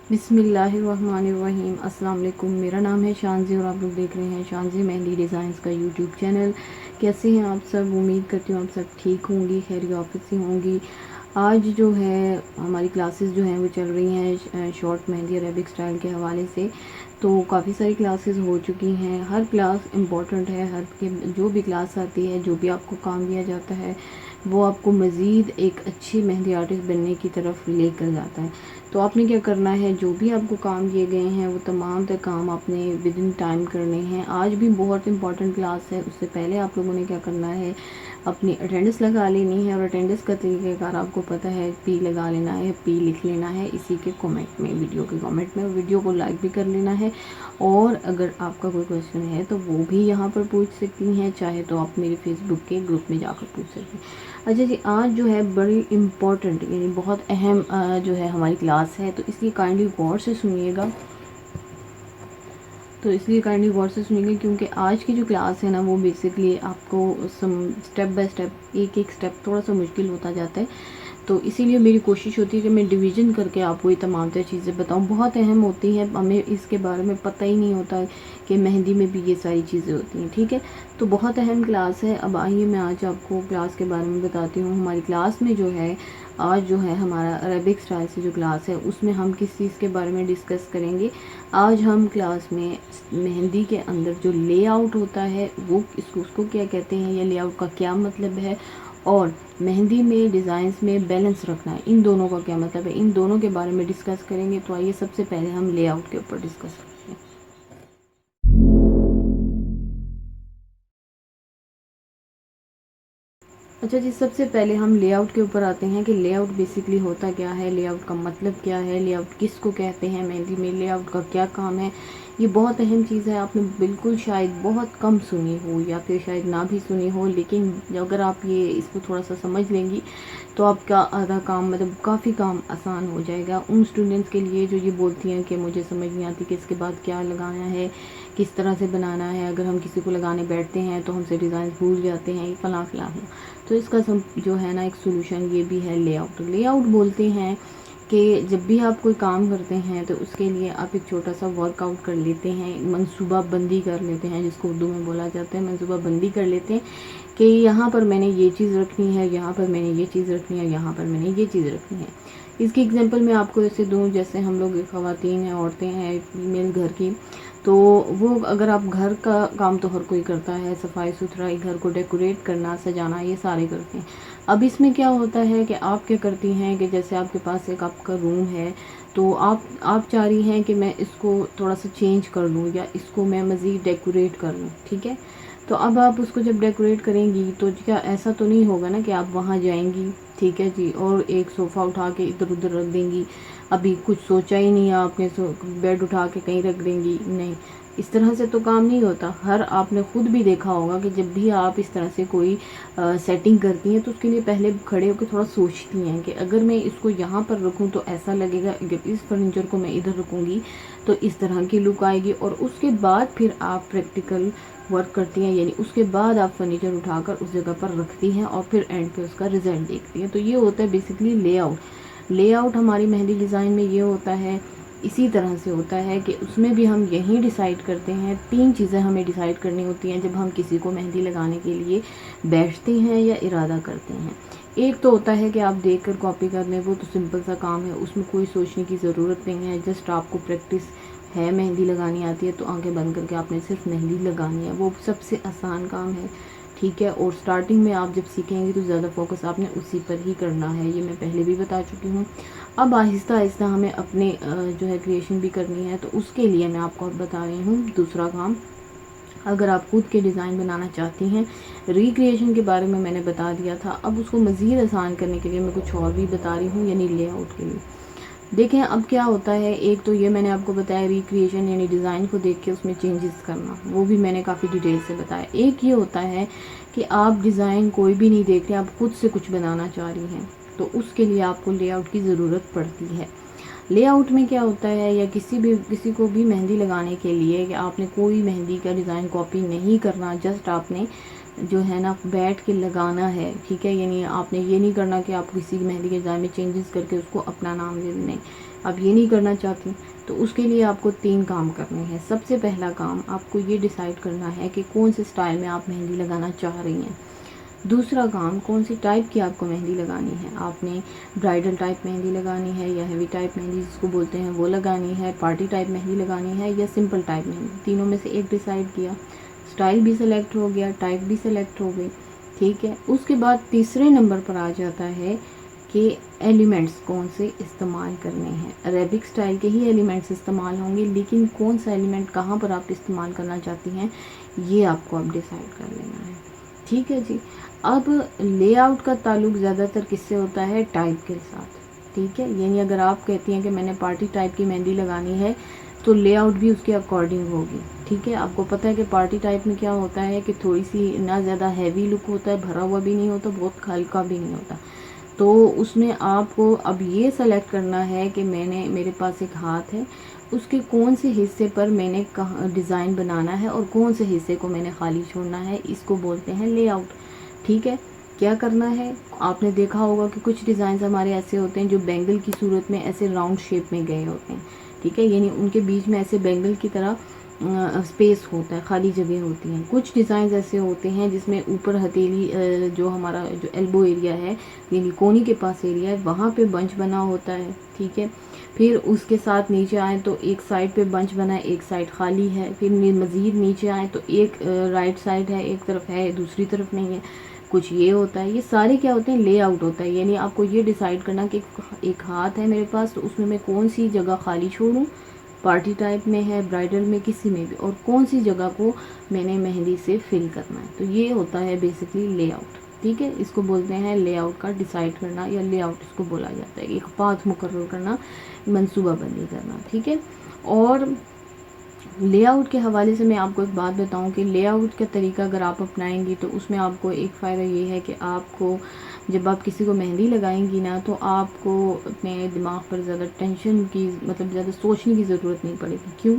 बिस्मिल्लाहिर्रहमानिर्रहीम। अस्सलाम वालेकुम। मेरा नाम है शानजी और आप लोग देख रहे हैं शानजी मेहंदी डिज़ाइंस का यूट्यूब चैनल। कैसे हैं आप सब? उम्मीद करती हूँ आप सब ठीक होंगी, खैर ऑफिस से होंगी। आज जो है हमारी क्लासेस जो हैं वो चल रही हैं शॉर्ट मेहंदी अरेबिक स्टाइल के हवाले से। तो काफ़ी सारी क्लासेस हो चुकी हैं। हर क्लास इम्पॉर्टेंट है। हर के जो भी क्लास आती है, जो भी आपको काम दिया जाता है, वो आपको मज़ीद एक अच्छी मेहंदी आर्टिस्ट बनने की तरफ लेकर जाता है। तो आपने क्या करना है, जो भी आपको काम दिए गए हैं वो तमाम तर काम आपने विद इन टाइम करने हैं। आज भी बहुत इंपॉर्टेंट क्लास है। उससे पहले आप लोगों ने क्या करना है, अपनी अटेंडेंस लगा लेनी है। और अटेंडेंस का तरीक़ेकार आपको पता है, पी लगा लेना है, पी लिख लेना है इसी के कमेंट में, वीडियो के कमेंट में। वीडियो को लाइक भी कर लेना है। और अगर आपका कोई क्वेश्चन है तो वो भी यहाँ पर पूछ सकती हैं, चाहे तो आप मेरे फेसबुक के ग्रुप में जाकर पूछ सकते हैं। अच्छा जी, आज जो है बड़ी इम्पॉर्टेंट यानी बहुत अहम जो है हमारी क्लास है, तो इसलिए काइंडली गौर से सुनिएगा। क्योंकि आज की जो क्लास है ना, वो बेसिकली आपको स्टेप बाय स्टेप, एक एक स्टेप थोड़ा सा मुश्किल होता जाता है। तो इसीलिए मेरी कोशिश होती है कि मैं डिवीज़न करके आपको ये तमाम तरह चीज़ें बताऊँ। बहुत अहम होती हैं, हमें इसके बारे में पता ही नहीं होता कि मेहंदी में भी ये सारी चीज़ें होती हैं। ठीक है, तो बहुत अहम क्लास है। अब आइए मैं आज आपको क्लास के बारे में बताती हूँ। हमारी क्लास में जो है आज जो है हमारा अरेबिक स्टाइल से जो क्लास है, उसमें हम किस चीज़ के बारे में डिस्कस करेंगे। आज हम क्लास में मेहंदी के अंदर जो लेआउट होता है वो उसको क्या कहते हैं, या लेआउट का क्या मतलब है, और मेहंदी में डिज़ाइंस में बैलेंस रखना है, इन दोनों का क्या मतलब है, इन दोनों के बारे में डिस्कस करेंगे। तो आइए सबसे पहले हम लेआउट के ऊपर डिस्कस करते हैं। अच्छा जी, सबसे पहले हम लेआउट के ऊपर आते हैं कि लेआउट बेसिकली होता क्या है, लेआउट का मतलब क्या है, लेआउट किसको कहते हैं, मेहंदी में लेआउट का क्या काम है। ये बहुत अहम चीज़ है। आपने बिल्कुल शायद बहुत कम सुनी हो या फिर शायद ना भी सुनी हो, लेकिन अगर आप ये इसको थोड़ा सा समझ लेंगी तो आपका आधा काम, मतलब काफ़ी काम आसान हो जाएगा उन स्टूडेंट्स के लिए जो ये बोलती हैं कि मुझे समझ नहीं आती कि इसके बाद क्या लगाना है, किस तरह से बनाना है। अगर हम किसी को लगाने बैठते हैं तो हमसे डिज़ाइन भूल जाते हैं, ये फलां फलां है। तो इसका जो है ना एक सोल्यूशन ये भी है लेआउट। लेआउट बोलते हैं कि जब भी आप कोई काम करते हैं तो उसके लिए आप एक छोटा सा वर्कआउट कर लेते हैं, मंसूबा बंदी कर लेते हैं, जिसको उर्दू में बोला जाता है मंसूबा बंदी कर लेते हैं कि यहाँ पर मैंने ये चीज़ रखनी है, यहाँ पर मैंने ये चीज़ रखनी है, यहाँ पर मैंने ये चीज़ रखनी है। इसकी एग्जांपल मैं आपको ऐसे दूँ, जैसे हम लोग ख़वातीन हैं, औरतें हैं, फीमेल घर की, तो वो अगर आप घर का काम तो हर कोई करता है, सफाई सुथराई, घर को डेकोरेट करना, सजाना, ये सारे करते हैं। अब इसमें क्या होता है कि आप क्या करती हैं कि जैसे आपके पास एक आपका रूम है, तो आप चाह रही हैं कि मैं इसको थोड़ा सा चेंज कर लूँ या इसको मैं मज़ीद डेकोरेट कर लूँ। ठीक है, तो अब आप उसको जब डेकोरेट करेंगी तो क्या ऐसा तो नहीं होगा ना कि आप वहाँ जाएंगी, ठीक है जी, और एक सोफ़ा उठा के इधर उधर रख देंगी, अभी कुछ सोचा ही नहीं है आपने, बेड उठा के कहीं रख देंगी, नहीं, इस तरह से तो काम नहीं होता। हर आपने खुद भी देखा होगा कि जब भी आप इस तरह से कोई सेटिंग करती हैं तो उसके लिए पहले खड़े होकर थोड़ा सोचती हैं कि अगर मैं इसको यहाँ पर रखूँ तो ऐसा लगेगा, अगर इस फर्नीचर को मैं इधर रखूँगी तो इस तरह की लुक आएगी। और उसके बाद फिर आप प्रैक्टिकल वर्क करती हैं, यानी उसके बाद आप फर्नीचर उठाकर उस जगह पर रखती हैं और फिर एंड पे उसका रिजल्ट देखती हैं। तो ये होता है बेसिकली लेआउट। लेआउट हमारी मेहंदी डिज़ाइन में ये होता है, इसी तरह से होता है कि उसमें भी हम यही डिसाइड करते हैं। 3 चीज़ें हमें डिसाइड करनी होती हैं जब हम किसी को मेहंदी लगाने के लिए बैठते हैं या इरादा करते हैं। एक तो होता है कि आप देखकर कॉपी कर लें, वो तो सिंपल सा काम है, उसमें कोई सोचने की ज़रूरत नहीं है, जस्ट आपको प्रैक्टिस है, मेहंदी लगानी आती है तो आंखें बंद करके आपने सिर्फ मेहंदी लगानी है, वो सबसे आसान काम है। ठीक है, और स्टार्टिंग में आप जब सीखेंगे तो ज़्यादा फोकस आपने उसी पर ही करना है, ये मैं पहले भी बता चुकी हूँ। अब आहिस्ता आहिस्ता हमें अपने जो है क्रिएशन भी करनी है, तो उसके लिए मैं आपको बता रही हूँ दूसरा काम। अगर आप खुद के डिज़ाइन बनाना चाहती हैं, रिक्रिएशन के बारे में मैंने बता दिया था, अब उसको मज़ीद आसान करने के लिए मैं कुछ और भी बता रही हूँ, यानी लेआउट के लिए। देखें अब क्या होता है, एक तो ये मैंने आपको बताया रिक्रिएशन, यानी डिज़ाइन को देख के उसमें चेंजेस करना, वो भी मैंने काफ़ी डिटेल से बताया। एक ये होता है कि आप डिज़ाइन कोई भी नहीं देख रहे, आप खुद से कुछ बनाना चाह रही हैं, तो उसके लिए आपको लेआउट की ज़रूरत पड़ती है। लेआउट में क्या होता है, या किसी को भी मेहंदी लगाने के लिए कि आपने कोई मेहंदी का डिज़ाइन कॉपी नहीं करना, जस्ट आपने जो है ना बैठ के लगाना है, ठीक है। यानी आपने ये नहीं करना कि आप किसी मेहंदी के डिज़ाइन में चेंजेस करके उसको अपना नाम दे दें, नहीं, आप ये नहीं करना चाहती। तो उसके लिए आपको 3 काम करने हैं। सबसे पहला काम आपको ये डिसाइड करना है कि कौन से स्टाइल में आप मेहंदी लगाना चाह रही हैं। दूसरा काम, कौन सी टाइप की आपको मेहंदी लगानी है। आपने ब्राइडल टाइप मेहंदी लगानी है या हेवी टाइप मेहंदी जिसको बोलते हैं वो लगानी है, पार्टी टाइप मेहंदी लगानी है या सिंपल टाइप मेहंदी। तीनों में से एक डिसाइड किया, स्टाइल भी सिलेक्ट हो गया, टाइप भी सिलेक्ट हो गई, ठीक है। उसके बाद तीसरे नंबर पर आ जाता है कि एलिमेंट्स कौन से इस्तेमाल करने हैं। अरेबिक स्टाइल के ही एलिमेंट्स इस्तेमाल होंगे, लेकिन कौन सा एलिमेंट कहाँ पर आप इस्तेमाल करना चाहती हैं ये आपको अब डिसाइड कर लेना है, ठीक है जी। अब लेआउट का ताल्लुक ज़्यादातर किससे होता है, टाइप के साथ, ठीक है। यानी अगर आप कहती हैं कि मैंने पार्टी टाइप की मेहंदी लगानी है तो लेआउट भी उसके अकॉर्डिंग होगी, ठीक है। आपको पता है कि पार्टी टाइप में क्या होता है कि थोड़ी सी ना ज़्यादा हैवी लुक होता है, भरा हुआ भी नहीं होता, बहुत हल्का भी नहीं होता। तो उसमें आपको अब ये सेलेक्ट करना है कि मेरे पास एक हाथ है, उसके कौन से हिस्से पर मैंने कहाँ डिज़ाइन बनाना है और कौन से हिस्से को मैंने खाली छोड़ना है, इसको बोलते हैं लेआउट, ठीक है। क्या करना है, आपने देखा होगा कि कुछ डिज़ाइन हमारे ऐसे होते हैं जो बैंगल की सूरत में ऐसे राउंड शेप में गए होते हैं, ठीक है। यानी उनके बीच में ऐसे बैंगल की तरह स्पेस होता है, खाली जगह होती हैं। कुछ डिज़ाइन ऐसे होते हैं जिसमें ऊपर हथेली जो हमारा जो एल्बो एरिया है यानी कोनी के पास एरिया है वहाँ पे बंच बना होता है, ठीक है। फिर उसके साथ नीचे आए तो एक साइड पे बंच बना है, एक साइड खाली है। फिर मज़ीद नीचे आए तो एक राइट साइड है, एक तरफ है, दूसरी तरफ नहीं है, कुछ ये होता है। ये सारे क्या होते हैं, लेआउट होता है। यानी आपको ये डिसाइड करना कि एक हाथ है मेरे पास तो उसमें मैं कौन सी जगह खाली छोड़ूं, पार्टी टाइप में है, ब्राइडल में, किसी में भी, और कौन सी जगह को मैंने मेहंदी से फिल करना है। तो ये होता है बेसिकली लेआउट, ठीक है। इसको बोलते हैं लेआउट का डिसाइड करना या लेआउट इसको बोला जाता है। एक पाथ मुकर्रर करना, मंसूबाबंदी करना, ठीक है। और लेआउट के हवाले से मैं आपको एक बात बताऊं कि लेआउट का तरीका अगर आप अपनाएंगी तो उसमें आपको एक फ़ायदा ये है कि आपको जब आप किसी को मेहंदी लगाएंगी ना तो आपको अपने दिमाग पर ज़्यादा टेंशन की मतलब ज़्यादा सोचने की ज़रूरत नहीं पड़ेगी। क्यों,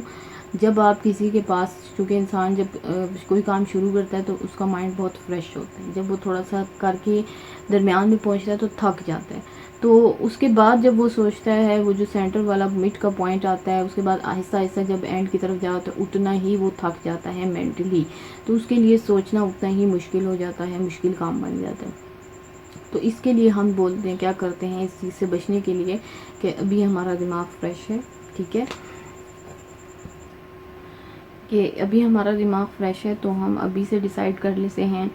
जब आप किसी के पास, चूँकि इंसान जब कोई काम शुरू करता है तो उसका माइंड बहुत फ्रेश होता है, जब वो थोड़ा सा करके दरमियान में पहुँचता है तो थक जाता है। तो उसके बाद जब वो सोचता है, वो जो सेंटर वाला मिड का पॉइंट आता है, उसके बाद आहिस्ता आहिस्ता जब एंड की तरफ जाता है उतना ही वो थक जाता है मेंटली, तो उसके लिए सोचना उतना ही मुश्किल हो जाता है, मुश्किल काम बन जाता है। तो इसके लिए हम बोलते हैं, क्या करते हैं इस चीज़ से बचने के लिए कि अभी हमारा दिमाग फ्रेश है, ठीक है, कि अभी हमारा दिमाग फ्रेश है तो हम अभी से डिसाइड कर लेते हैं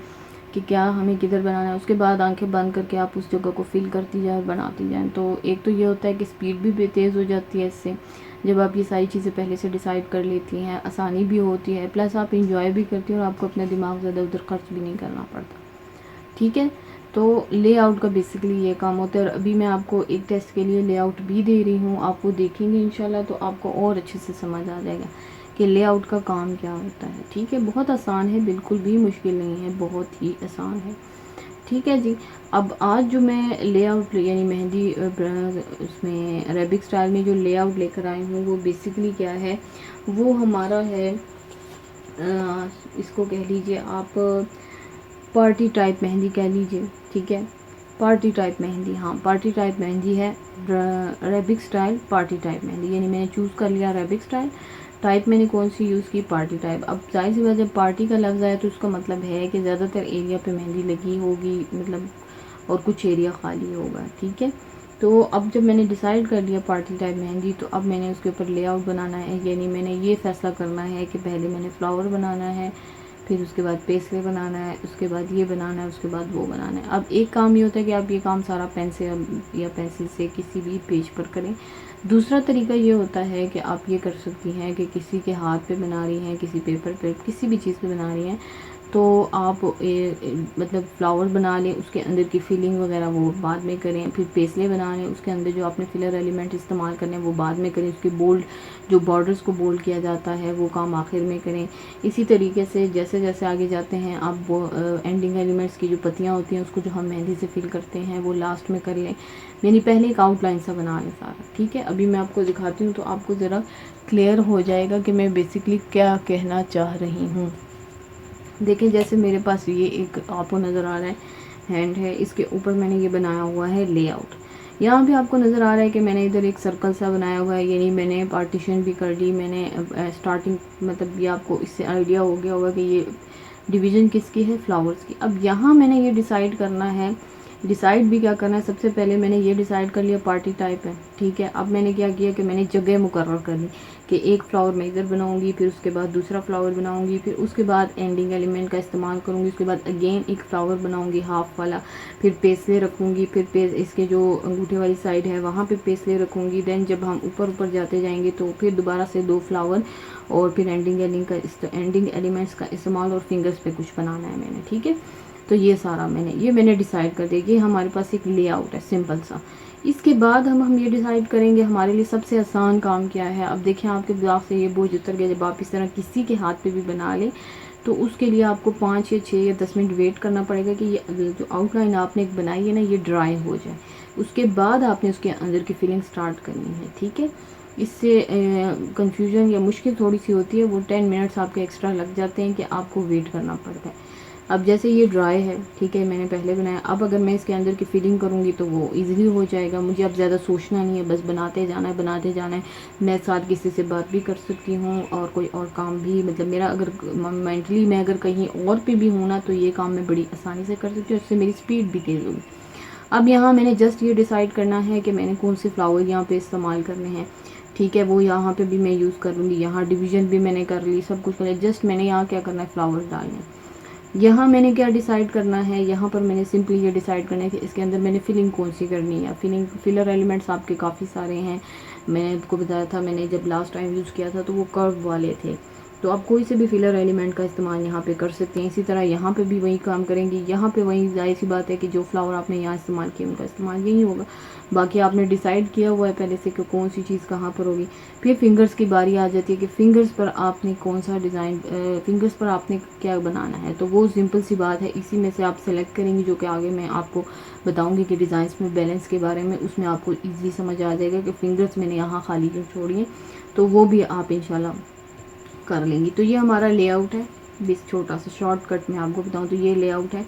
कि क्या हमें किधर बनाना है। उसके बाद आंखें बंद करके आप उस जगह को फिल करती जाए, बनाती जाएँ। तो एक तो ये होता है कि स्पीड भी तेज़ हो जाती है इससे, जब आप ये सारी चीज़ें पहले से डिसाइड कर लेती हैं, आसानी भी होती है, प्लस आप इंजॉय भी करती हैं और आपको अपना दिमाग ज़्यादा उधर खर्च भी नहीं करना पड़ता, ठीक है। तो लेआउट का बेसिकली ये काम होता है। और अभी मैं आपको एक टेस्ट के लिए लेआउट भी दे रही हूँ, आप वो देखेंगे इंशाल्लाह तो आपको और अच्छे से समझ आ जाएगा कि लेआउट का काम क्या होता है, ठीक है। बहुत आसान है, बिल्कुल भी मुश्किल नहीं है, बहुत ही आसान है, ठीक है जी। अब आज जो मैं लेआउट यानी मेहंदी उसमें अरेबिक स्टाइल में जो लेआउट लेकर आई हूँ वो बेसिकली क्या है, वो हमारा है इसको कह लीजिए आप पार्टी टाइप मेहंदी कह लीजिए, ठीक है। पार्टी टाइप मेहंदी, हाँ पार्टी टाइप मेहंदी है, Arabic style party type mehndi. यानी मैंने चूज़ कर लिया अरेबिक स्टाइल, टाइप मैंने कौन सी यूज़ की, पार्टी टाइप। अब जाहिर सी बात जब पार्टी का लफ्ज़ आया तो उसका मतलब है कि ज़्यादातर एरिया पे मेहंदी लगी होगी, मतलब और कुछ एरिया खाली होगा, ठीक है। तो अब जब मैंने डिसाइड कर लिया पार्टी टाइप मेहंदी तो अब मैंने उसके ऊपर लेआउट बनाना है। यानी मैंने ये फ़ैसला करना है कि पहले मैंने फ्लावर बनाना है, फिर उसके बाद पेस्ले बनाना है, उसके बाद ये बनाना है, उसके बाद वो बनाना है। अब एक काम ये होता है कि आप ये काम सारा पेन से या पेंसिल से किसी भी पेज पर करें। दूसरा तरीका ये होता है कि आप ये कर सकती हैं कि किसी के हाथ पे बना रही हैं, किसी पेपर पे, किसी भी चीज़ पे बना रही हैं तो आप मतलब फ्लावर बना लें, उसके अंदर की फिलिंग वगैरह वो बाद में करें। फिर पेस्ले बना लें, उसके अंदर जो आपने फिलर एलिमेंट इस्तेमाल करने हैं वो बाद में करें। उसके बोल्ड जो बॉर्डर्स को बोल्ड किया जाता है वो काम आखिर में करें। इसी तरीके से जैसे जैसे आगे जाते हैं आप वो एंडिंग एलिमेंट्स की जो पत्तियाँ होती हैं उसको जो हम मेहंदी से फिल करते हैं वो लास्ट में कर लें। यानी पहले एक आउटलाइन सा बना लें सारा, ठीक है। अभी मैं आपको दिखाती हूँ तो आपको ज़रा क्लियर हो जाएगा कि मैं बेसिकली क्या कहना चाह रही हूँ। देखें जैसे मेरे पास ये एक आपको नज़र आ रहा है हैंड है, इसके ऊपर मैंने ये बनाया हुआ है लेआउट। यहाँ भी आपको नज़र आ रहा है कि मैंने इधर एक सर्कल सा बनाया हुआ है, यानी मैंने पार्टीशन भी कर ली। मैंने स्टार्टिंग मतलब ये आपको इससे आइडिया हो गया होगा कि ये डिवीज़न किसकी है, फ्लावर्स की। अब यहाँ मैंने ये डिसाइड करना है, डिसाइड भी क्या करना है, सबसे पहले मैंने ये डिसाइड कर लिया पार्टी टाइप है, ठीक है। अब मैंने क्या किया कि मैंने जगह मुकर्रर कर ली कि एक फ्लावर मैं इधर बनाऊंगी, फिर उसके बाद दूसरा फ्लावर बनाऊंगी, फिर उसके बाद एंडिंग एलिमेंट का इस्तेमाल करूंगी, उसके बाद अगेन एक फ्लावर बनाऊंगी हाफ वाला, फिर पेसले रखूंगी, फिर इसके जो अंगूठे वाली साइड है वहाँ पे पेसले रखूंगी। देन जब हम ऊपर ऊपर जाते जाएंगे तो फिर दोबारा से 2 फ्लावर, और फिर एंडिंग एलिमेंट्स का इस्तेमाल, और फिंगर्स पे कुछ बनाना है मैंने, ठीक है। तो ये सारा मैंने डिसाइड कर दिया कि हमारे पास एक लेआउट है सिंपल सा। इसके बाद हम ये डिसाइड करेंगे हमारे लिए सबसे आसान काम क्या है। अब देखें आपके दिमाग से ये बोझ उतर गया, जब आप इस तरह किसी के हाथ पे भी बना लें तो उसके लिए आपको 5 या 6 या 10 मिनट वेट करना पड़ेगा कि ये जो आउटलाइन आपने एक बनाई है ना ये ड्राई हो जाए। उसके बाद आपने उसके अंदर की फिलिंग स्टार्ट करनी है, ठीक है। इससे कंफ्यूजन या मुश्किल थोड़ी सी होती है, वो 10 मिनट्स आपके एक्स्ट्रा लग जाते हैं कि आपको वेट करना पड़ता है। अब जैसे ये ड्राई है, ठीक है, मैंने पहले बनाया, अब अगर मैं इसके अंदर की फिलिंग करूँगी तो वो इजीली हो जाएगा। मुझे अब ज़्यादा सोचना नहीं है, बस बनाते जाना है बनाते जाना है। मैं साथ किसी से बात भी कर सकती हूँ और कोई और काम भी, मतलब मेरा अगर मेंटली मैं अगर कहीं और पे भी हूँ ना तो ये काम मैं बड़ी आसानी से कर सकती हूँ, उससे मेरी स्पीड भी तेज़ होगी। अब यहाँ मैंने जस्ट ये डिसाइड करना है कि मैंने कौन से फ्लावर यहाँ पे इस्तेमाल करने हैं, ठीक है। वो यहाँ पे भी मैं यूज़ करूँगी, यहाँ डिवीज़न भी मैंने कर ली, सब कुछ कर लिया। जस्ट मैंने यहाँ क्या करना है, फ्लावर डालने हैं। यहाँ मैंने क्या डिसाइड करना है, यहाँ पर मैंने सिंपली ये डिसाइड करना है कि इसके अंदर मैंने फिलिंग कौन सी करनी है। फिलर एलिमेंट्स आपके काफ़ी सारे हैं, मैंने आपको बताया था, मैंने जब लास्ट टाइम यूज़ किया था तो वो कर्व वाले थे। तो आप कोई से भी फिलर एलिमेंट का इस्तेमाल यहाँ पे कर सकते हैं। इसी तरह यहाँ पे भी वही काम करेंगे, यहाँ पे वही जाहिर सी बात है कि जो फ्लावर आपने यहाँ इस्तेमाल किया उनका इस्तेमाल यही होगा। बाकी आपने डिसाइड किया हुआ है पहले से कि कौन सी चीज़ कहाँ पर होगी। फिर फिंगर्स की बारी आ जाती है कि फिंगर्स पर आपने कौन सा डिज़ाइन, फिंगर्स पर आपने क्या बनाना है। तो वो सिंपल सी बात है, इसी में से आप सेलेक्ट करेंगी, जो कि आगे मैं आपको बताऊंगी कि डिज़ाइंस में बैलेंस के बारे में, उसमें आपको ईजी समझ आ जाएगा कि फिंगर्स मैंने यहाँ खाली क्यों छोड़ी है, तो वो भी आप इंशाल्लाह कर लेंगी। तो ये हमारा लेआउट है, बीस छोटा सा शॉर्टकट में आपको बताऊं तो ये लेआउट है।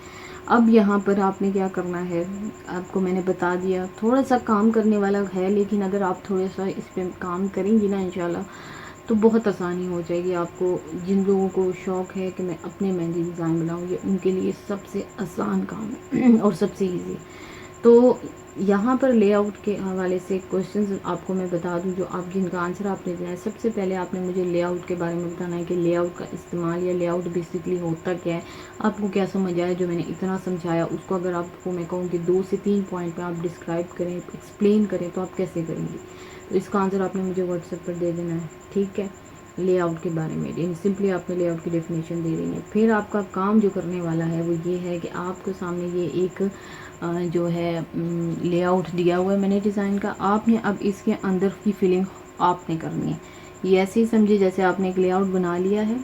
अब यहाँ पर आपने क्या करना है, आपको मैंने बता दिया, थोड़ा सा काम करने वाला है, लेकिन अगर आप थोड़ा सा इस पर काम करेंगी ना इंशाल्लाह तो बहुत आसानी हो जाएगी आपको। जिन लोगों को शौक़ है कि मैं अपने मेहंदी डिज़ाइन बनाऊँगी, उनके लिए सबसे आसान काम है और सबसे ईजी। तो यहाँ पर लेआउट के हवाले से क्वेश्चंस आपको मैं बता दूं, जो आप जिनका आंसर आपने दिया है। सबसे पहले आपने मुझे लेआउट के बारे में बताना है कि लेआउट का इस्तेमाल या लेआउट बेसिकली होता क्या है, आपको क्या समझ आया जो मैंने इतना समझाया। उसको अगर आपको मैं कहूँ कि 2 से 3 पॉइंट में आप डिस्क्राइब करें, एक्सप्लेन करें, तो आप कैसे करेंगे। तो इसका आंसर आपने मुझे व्हाट्सएप पर दे देना है, ठीक है। लेआउट के बारे में यानी सिंपली आपने लेआउट की डेफिनेशन दे देनी है। फिर आपका काम जो करने वाला है वो ये है कि आपके सामने ये एक जो है लेआउट दिया हुआ है मैंने डिज़ाइन का, आपने अब इसके अंदर की फिलिंग आपने करनी है। ये ऐसे ही समझिए जैसे आपने एक लेआउट बना लिया है,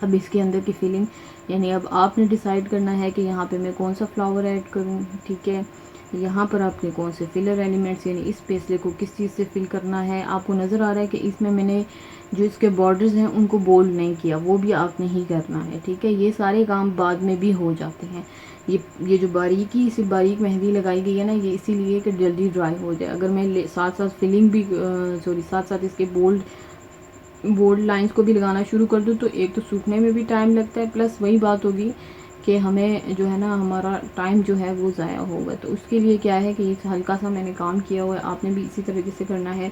अब इसके अंदर की फिलिंग यानी अब आपने डिसाइड करना है कि यहाँ पे मैं कौन सा फ्लावर ऐड करूँ, ठीक है। यहाँ पर आपने कौन से फिलर एलिमेंट्स यानी इस पेस्ले को किस चीज़ से फिल करना है। आपको नज़र आ रहा है कि इसमें मैंने जो इसके बॉर्डर्स हैं उनको बोल्ड नहीं किया, वो भी आपने ही करना है, ठीक है। ये सारे काम बाद में भी हो जाते हैं। ये जो बारीक मेहंदी लगाई गई है ना, ये इसीलिए कि जल्दी ड्राई हो जाए। अगर मैं साथ साथ फिलिंग भी साथ साथ इसके बोल्ड लाइंस को भी लगाना शुरू कर दूँ तो एक तो सूखने में भी टाइम लगता है, प्लस वही बात होगी कि हमें जो है ना हमारा टाइम जो है वो ज़ाया होगा। तो उसके लिए क्या है कि ये हल्का सा मैंने काम किया हुआ है, आपने भी इसी तरीके से करना है।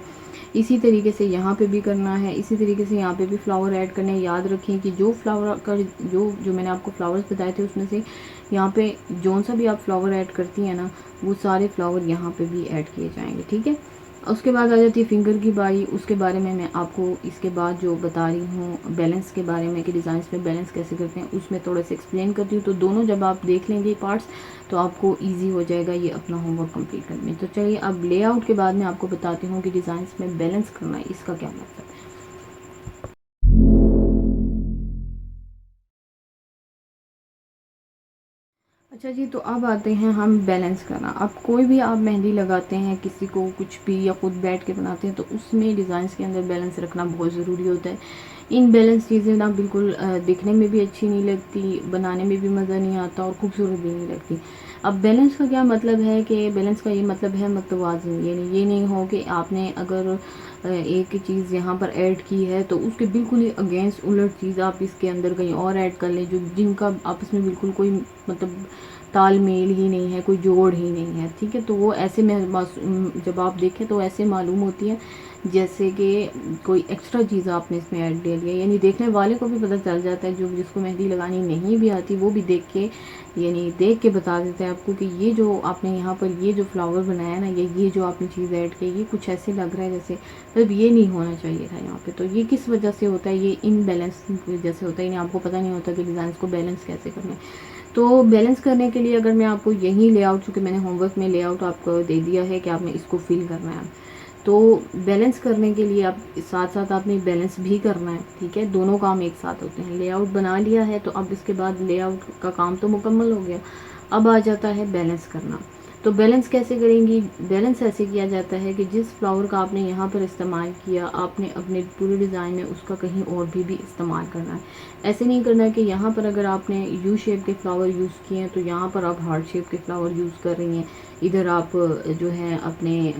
इसी तरीके से यहाँ पे भी करना है, इसी तरीके से यहाँ पे भी फ्लावर ऐड करने हैं। याद रखें कि जो फ्लावर का जो मैंने आपको फ्लावर्स बताए थे उसमें से यहाँ पे जौन सा भी आप फ्लावर ऐड करती हैं ना, वो सारे फ्लावर यहाँ पे भी ऐड किए जाएंगे, ठीक है। उसके बाद आ जाती है फिंगर की बारी। उसके बारे में मैं आपको इसके बाद जो बता रही हूँ बैलेंस के बारे में कि डिज़ाइंस में बैलेंस कैसे करते हैं, उसमें थोड़ा सा एक्सप्लेन करती हूँ। तो दोनों जब आप देख लेंगे पार्ट्स तो आपको इजी हो जाएगा ये अपना होमवर्क कंप्लीट करने में। तो चलिए अब लेआउट के बाद मैं आपको बताती हूँ कि डिज़ाइंस में बैलेंस करना है, इसका क्या मतलब है। अच्छा जी, तो अब आते हैं हम बैलेंस करना। अब कोई भी आप मेहंदी लगाते हैं, किसी को कुछ भी या खुद बैठ के बनाते हैं, तो उसमें डिज़ाइंस के अंदर बैलेंस रखना बहुत ज़रूरी होता है। इनबैलेंस चीज़ें ना बिल्कुल दिखने में भी अच्छी नहीं लगती, बनाने में भी मज़ा नहीं आता और खूबसूरत भी नहीं लगती। अब बैलेंस का क्या मतलब है कि बैलेंस का ये मतलब है मतवाज़न, यानी ये नहीं हो कि आपने अगर एक चीज़ यहाँ पर ऐड की है तो उसके बिल्कुल ही अगेंस्ट उलट चीज़ आप इसके अंदर कहीं और ऐड कर लें, जो जिनका आपस में बिल्कुल कोई मतलब तालमेल ही नहीं है, कोई जोड़ ही नहीं है, ठीक है। तो वो ऐसे में जब आप देखें तो ऐसे मालूम होती है जैसे कि कोई एक्स्ट्रा चीज़ आपने इसमें ऐड ले लिया, यानी देखने वाले को भी पता चल जाता है, जो जिसको मेहंदी लगानी नहीं भी आती वो भी देख के, यानी देख के बता देता है आपको कि ये जो आपने यहाँ पर ये जो फ्लावर बनाया ना, ये जो आपने चीज़ ऐड की, ये कुछ ऐसे लग रहा है जैसे मतलब ये नहीं होना चाहिए था यहाँ पे। तो ये किस वजह से होता है, ये इनबैलेंस की वजह से होता है, यानी आपको पता नहीं होता कि डिज़ाइन को बैलेंस कैसे करना है। तो बैलेंस करने के लिए अगर मैं आपको यही लेआउट, चूँकि मैंने होमवर्क में लेआउट आपको दे दिया है कि आपने इसको फिल करना है, तो बैलेंस करने के लिए आप साथ साथ आपने बैलेंस भी करना है, ठीक है। दोनों काम एक साथ होते हैं। लेआउट बना लिया है तो अब इसके बाद लेआउट का काम तो मुकम्मल हो गया, अब आ जाता है बैलेंस करना। तो बैलेंस कैसे करेंगी? बैलेंस ऐसे किया जाता है कि जिस फ्लावर का आपने यहाँ पर इस्तेमाल किया, आपने अपने पूरे डिज़ाइन में उसका कहीं और भी इस्तेमाल करना है। ऐसे नहीं करना है कि यहाँ पर अगर आपने यू शेप के फ्लावर यूज़ किए हैं तो यहाँ पर आप हार्ट शेप के फ्लावर यूज़ कर रही हैं, इधर आप जो है अपने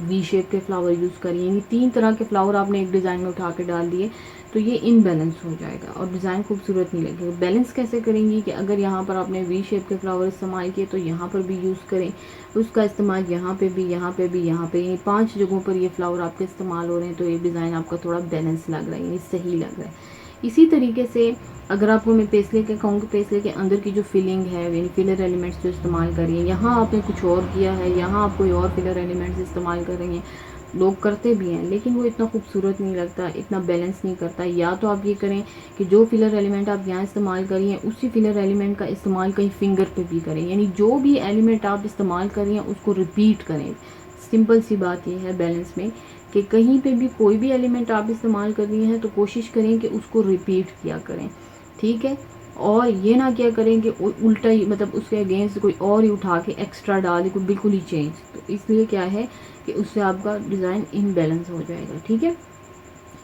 वी शेप के फ्लावर यूज़ करिए, यानी 3 तरह के फ्लावर आपने एक डिज़ाइन में उठा के डाल दिए, तो ये इनबैलेंस हो जाएगा और डिज़ाइन खूबसूरत नहीं लगेगा। बैलेंस कैसे करेंगी कि अगर यहाँ पर आपने वी शेप के फ्लावर इस्तेमाल किए तो यहाँ पर भी यूज़ करें, उसका इस्तेमाल यहाँ पे भी, यहाँ पे भी, यहाँ पे, यानी 5 जगहों पर ये फ्लावर आपके इस्तेमाल हो रहे हैं, तो ये डिज़ाइन आपका थोड़ा बैलेंस लग रहा है, यानी सही लग रहा है। इसी तरीके से अगर आपको मैं पेस्ले के कहूँगी, पेस्ले के अंदर की जो फिलिंग है, यानी फिलर एलिमेंट्स जो इस्तेमाल करिए, यहाँ आपने कुछ और किया है, यहाँ आप कोई और फिलर एलिमेंट्स इस्तेमाल कर रही हैं, लोग करते भी हैं लेकिन वो इतना खूबसूरत नहीं लगता, इतना बैलेंस नहीं करता। या तो आप ये करें कि जो फिलर एलिमेंट आप यहाँ इस्तेमाल करिए उसी फिलर एलिमेंट का इस्तेमाल कहीं फिंगर पे भी करें, यानी जो भी एलिमेंट आप इस्तेमाल करें उसको रिपीट करें। सिंपल सी बात ये है बैलेंस में कि कहीं पे भी कोई भी एलिमेंट आप इस्तेमाल कर रही हैं तो कोशिश करें कि उसको रिपीट किया करें, ठीक है। और ये ना क्या करें कि उल्टा ही मतलब उसके अगेंस्ट कोई और ही उठा के एक्स्ट्रा डाल दे, कोई बिल्कुल ही चेंज, तो इसलिए क्या है कि उससे आपका डिज़ाइन इनबैलेंस हो जाएगा, ठीक है।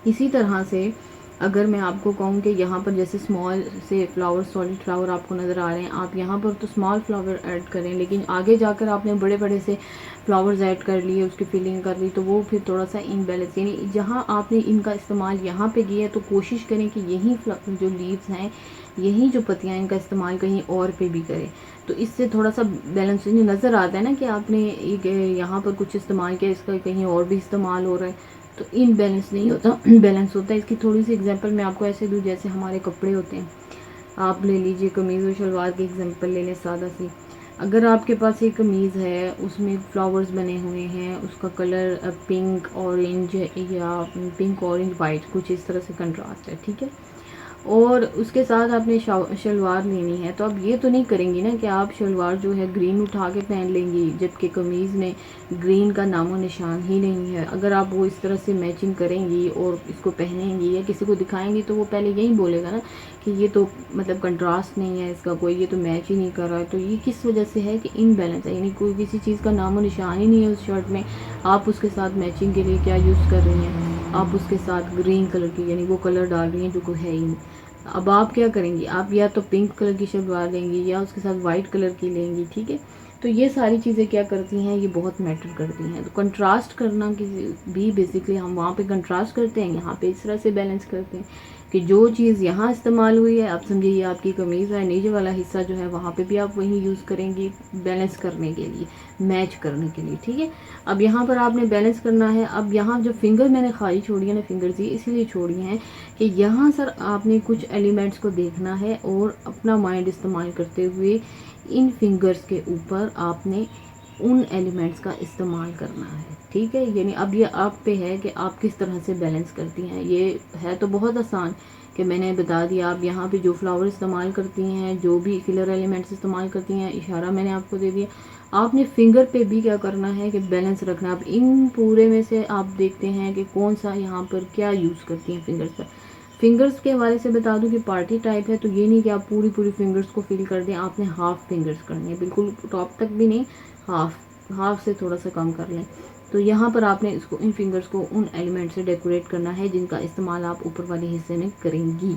इसी तरह से अगर मैं आपको कहूँ कि यहाँ पर जैसे स्मॉल से फ्लावर, सॉलिड फ्लावर आपको नज़र आ रहे हैं, आप यहाँ पर तो स्मॉल फ्लावर ऐड करें, लेकिन आगे जाकर आपने बड़े बड़े से फ्लावर्स ऐड कर लिए, उसकी फिलिंग कर ली, तो वो फिर थोड़ा सा इनबैलेंस, यानी जहाँ आपने इनका इस्तेमाल यहाँ पे किया है तो कोशिश करें कि यही जो लीव्स हैं, यही जो पत्तियाँ, इनका इस्तेमाल कहीं और पे भी करें, तो इससे थोड़ा सा बैलेंस नज़र आता है ना कि आपने यहाँ पर कुछ इस्तेमाल किया, इसका कहीं और भी इस्तेमाल हो रहा है, तो इनबैलेंस नहीं होता, बैलेंस होता है। इसकी थोड़ी सी एग्जांपल मैं आपको ऐसे दूँ, जैसे हमारे कपड़े होते हैं, आप ले लीजिए कमीज़ और शलवार की एग्जांपल ले लें सादा सी। अगर आपके पास एक कमीज़ है, उसमें फ्लावर्स बने हुए हैं, उसका कलर पिंक ऑरेंज या पिंक ऑरेंज वाइट कुछ इस तरह से कंट्रास्ट है, ठीक है, और उसके साथ आपने शलवार लेनी है, तो आप ये तो नहीं करेंगी ना कि आप शलवार जो है ग्रीन उठा के पहन लेंगी, जबकि कमीज़ में ग्रीन का नामो निशान ही नहीं है। अगर आप वो इस तरह से मैचिंग करेंगी और इसको पहनेंगी या किसी को दिखाएंगी तो वो पहले यही बोलेगा ना कि ये तो मतलब कंट्रास्ट नहीं है इसका कोई, ये तो मैच ही नहीं कर रहा है। तो ये किस वजह से है कि इनबैलेंस है, यानी कोई किसी चीज़ का नामो निशान ही नहीं है उस शर्ट में, आप उसके साथ मैचिंग के लिए क्या यूज़ कर रही हैं, आप उसके साथ ग्रीन कलर की यानी वो कलर डाल रही हैं जो कोई है ही नहीं। अब आप क्या करेंगी, आप या तो पिंक कलर की शलवार लेंगी या उसके साथ वाइट कलर की लेंगी, ठीक है। तो ये सारी चीज़ें क्या करती हैं, ये बहुत मैटर करती हैं। तो कंट्रास्ट करना भी बेसिकली हम वहाँ पे कंट्रास्ट करते हैं, यहाँ पे इस तरह से बैलेंस करते हैं कि जो चीज़ यहाँ इस्तेमाल हुई है, आप समझिए ये आपकी कमीज़ है, नीचे वाला हिस्सा जो है वहाँ पे भी आप वही यूज़ करेंगी बैलेंस करने के लिए, मैच करने के लिए, ठीक है। अब यहाँ पर आपने बैलेंस करना है। अब यहाँ जो फिंगर मैंने खाली छोड़ी है ना, फिंगर्स ही इसलिए छोड़ी हैं कि यहाँ सर आपने कुछ एलिमेंट्स को देखना है और अपना माइंड इस्तेमाल करते हुए इन फिंगर्स के ऊपर आपने उन एलिमेंट्स का इस्तेमाल करना है, ठीक है। यानी अब ये आप पे है कि आप किस तरह से बैलेंस करती हैं। ये है तो बहुत आसान कि मैंने बता दिया, आप यहाँ पे जो फ्लावर इस्तेमाल करती हैं, जो भी फिलर एलिमेंट्स इस्तेमाल करती हैं, इशारा मैंने आपको दे दिया। आपने फिंगर पे भी क्या करना है कि बैलेंस रखना। अब इन पूरे में से आप देखते हैं कि कौन सा यहाँ पर क्या यूज़ करती हैं फिंगर्स पर। फिंगर्स के हवाले से बता दूं कि पार्टी टाइप है, तो ये नहीं कि आप पूरी पूरी फिंगर्स को फिल कर दें, आपने हाफ फिंगर्स करनी है, बिल्कुल टॉप तक भी नहीं, हाफ हाफ से थोड़ा सा कम कर लें। तो यहाँ पर आपने इसको इन फिंगर्स को उन एलिमेंट से डेकोरेट करना है जिनका इस्तेमाल आप ऊपर वाले हिस्से में करेंगी,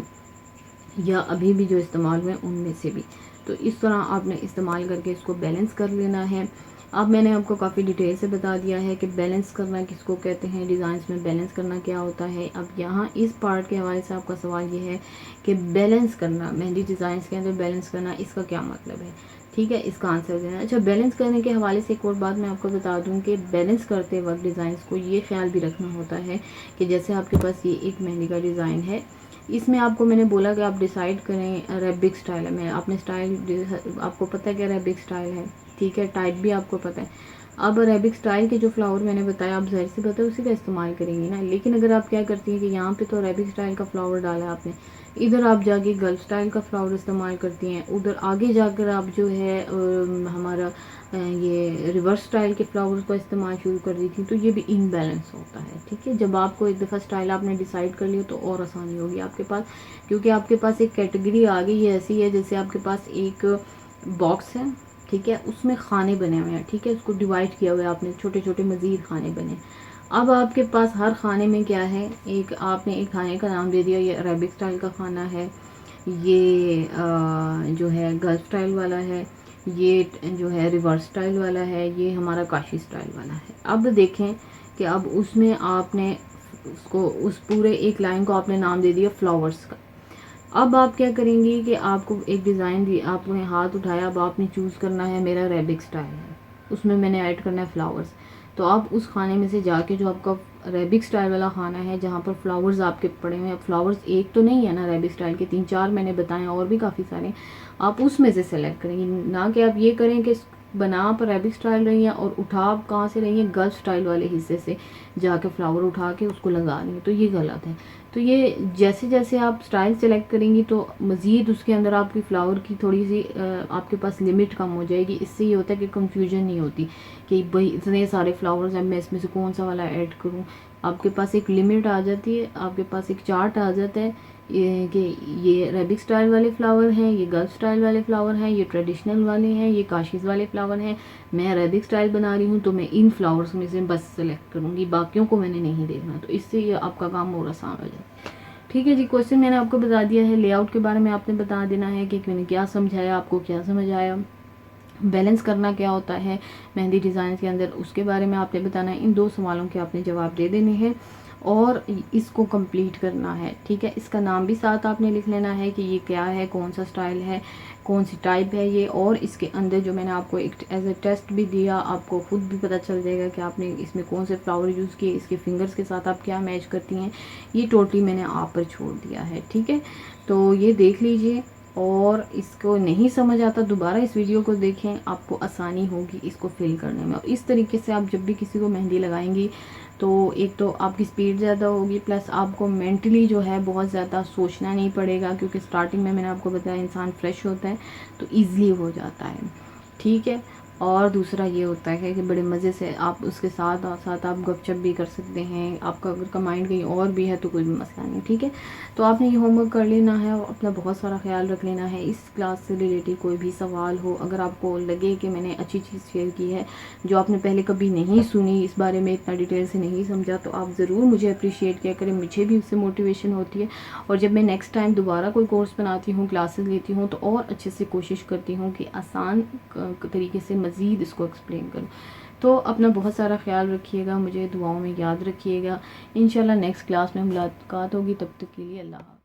या अभी भी जो इस्तेमाल हुए उनमें से भी। तो इस तरह आपने इस्तेमाल करके इसको बैलेंस कर लेना है। अब मैंने आपको काफ़ी डिटेल से बता दिया है कि बैलेंस करना किसको कहते हैं, डिज़ाइंस में बैलेंस करना क्या होता है। अब यहाँ इस पार्ट के हवाले से आपका सवाल ये है कि बैलेंस करना, मेहंदी डिज़ाइंस के अंदर बैलेंस करना, इसका क्या मतलब है। ठीक है, इसका आंसर देना। अच्छा, बैलेंस करने के हवाले से एक और बात मैं आपको बता दूं कि बैलेंस करते वक्त डिज़ाइंस को ये ख्याल भी रखना होता है कि जैसे आपके पास ये एक मेहंदी का डिज़ाइन है, इसमें आपको मैंने बोला कि आप डिसाइड करें अरेबिक स्टाइल में। आपने स्टाइल, आपको पता है कि अरेबिक स्टाइल है, ठीक है, टाइप भी आपको पता है। अब अरेबिक स्टाइल के जो फ्लावर मैंने बताया, आप ज़ाहिर सी बात है उसी का इस्तेमाल करेंगे ना। लेकिन अगर आप क्या करती हैं कि यहाँ पे तो अरेबिक स्टाइल का फ्लावर डाला आपने, इधर आप जाके गल्फ स्टाइल का फ्लावर इस्तेमाल करती हैं, उधर आगे जाकर आप जो है हमारा ये रिवर्स स्टाइल के फ्लावर्स का इस्तेमाल शुरू कर दी थी, तो ये भी इनबैलेंस होता है। ठीक है, जब आपको एक दफ़ा स्टाइल आपने डिसाइड कर लिया तो और आसानी होगी आपके पास, क्योंकि आपके पास एक कैटेगरी आ गई है ऐसी है जैसे आपके पास एक बॉक्स है, ठीक है, उसमें खाने बने हुए हैं, ठीक है, उसको डिवाइड किया हुआ है आपने, छोटे छोटे मज़ीद खाने बने। अब आपके पास हर खाने में क्या है, एक आपने एक खाने का नाम दे दिया, ये अरेबिक स्टाइल का खाना है, ये जो है गल्फ स्टाइल वाला है, ये जो है रिवर्स स्टाइल वाला है, ये हमारा काशी स्टाइल वाला है। अब देखें कि अब उसमें आपने उसको उस पूरे एक लाइन को आपने नाम दे दिया फ्लावर्स का। अब आप क्या करेंगी कि आपको एक डिज़ाइन दी, आपने हाथ उठाया, अब आपने चूज़ करना है मेरा अरेबिक स्टाइल है, उसमें मैंने ऐड करना है फ्लावर्स। तो आप उस खाने में से जाके जो आपका अरेबिक स्टाइल वाला खाना है जहाँ पर फ्लावर्स आपके पड़े हुए हैं, फ्लावर्स एक तो नहीं है ना अरेबिक स्टाइल के, 3-4 मैंने बताए और भी काफ़ी सारे, आप उसमें से सेलेक्ट करेंगे। ना कि आप ये करें कि बना आप अरेबिक स्टाइल रही हैं और उठा आप कहाँ से रही हैं, गल्फ स्टाइल वाले हिस्से से जाके फ्लावर उठा के उसको लगा रही हैं, तो ये गलत है। तो ये जैसे जैसे आप स्टाइल सेलेक्ट करेंगी तो मज़ीद उसके अंदर आपकी फ़्लावर की थोड़ी सी आपके पास लिमिट कम हो जाएगी। इससे ये होता है कि कंफ्यूजन नहीं होती कि भाई इतने सारे फ्लावर्स हैं, मैं इसमें से कौन सा वाला ऐड करूं। आपके पास एक लिमिट आ जाती है, आपके पास एक चार्ट आ जाता है कि ये अरेबिक स्टाइल वाले फ्लावर हैं, ये गल्फ स्टाइल वाले फ्लावर हैं, ये ट्रेडिशनल वाले हैं, ये काशीज़ वाले फ्लावर हैं। मैं अरेबिक स्टाइल बना रही हूँ तो मैं इन फ्लावर्स में से बस सेलेक्ट करूँगी, बाकियों को मैंने नहीं देखना। तो इससे ये आपका काम और आसान हो जाता है। ठीक है जी, क्वेश्चन मैंने आपको बता दिया है। लेआउट के बारे में आपने बता देना है कि मैंने क्या समझाया, आपको क्या समझ आया। बैलेंस करना क्या होता है मेहंदी डिज़ाइन के अंदर, उसके बारे में आपने बताना है। इन 2 सवालों के आपने जवाब दे देने हैं और इसको कंप्लीट करना है। ठीक है, इसका नाम भी साथ आपने लिख लेना है कि ये क्या है, कौन सा स्टाइल है, कौन सी टाइप है ये, और इसके अंदर जो मैंने आपको एक एज ए टेस्ट भी दिया, आपको खुद भी पता चल जाएगा कि आपने इसमें कौन से फ्लावर यूज़ किए, इसके फिंगर्स के साथ आप क्या मैच करती हैं, ये टोटली मैंने आप पर छोड़ दिया है। ठीक है, तो ये देख लीजिए, और इसको नहीं समझ आता दोबारा इस वीडियो को देखें, आपको आसानी होगी इसको फिल करने में। और इस तरीके से आप जब भी किसी को मेहंदी लगाएंगी तो एक तो आपकी स्पीड ज़्यादा होगी, प्लस आपको मेंटली जो है बहुत ज़्यादा सोचना नहीं पड़ेगा, क्योंकि स्टार्टिंग में मैंने आपको बताया इंसान फ्रेश होता है तो ईज़िली हो जाता है। ठीक है, और दूसरा ये होता है कि बड़े मज़े से आप उसके साथ साथ आप गपशप भी कर सकते हैं। आपका अगर का माइंड कहीं और भी है तो कोई भी मसला नहीं। ठीक है, तो आपने ये होमवर्क कर लेना है और अपना बहुत सारा ख्याल रख लेना है। इस क्लास से रिलेटेड कोई भी सवाल हो, अगर आपको लगे कि मैंने अच्छी चीज़ शेयर की है जो आपने पहले कभी नहीं सुनी, इस बारे में इतना डिटेल से नहीं समझा, तो आप ज़रूर मुझे अप्रिशिएट किया करें, मुझे भी उससे मोटिवेशन होती है। और जब मैं नेक्स्ट टाइम दोबारा कोई कोर्स बनाती हूँ, क्लासेस लेती हूँ, तो और अच्छे से कोशिश करती हूँ कि आसान तरीके से मज़ीद इसको एक्सप्लेन करूँ। तो अपना बहुत सारा ख्याल रखिएगा, मुझे दुआओं में याद रखिएगा। इंशाल्लाह नेक्स्ट क्लास में मुलाकात होगी, तब तक के लिए अल्लाह हाफ़िज़।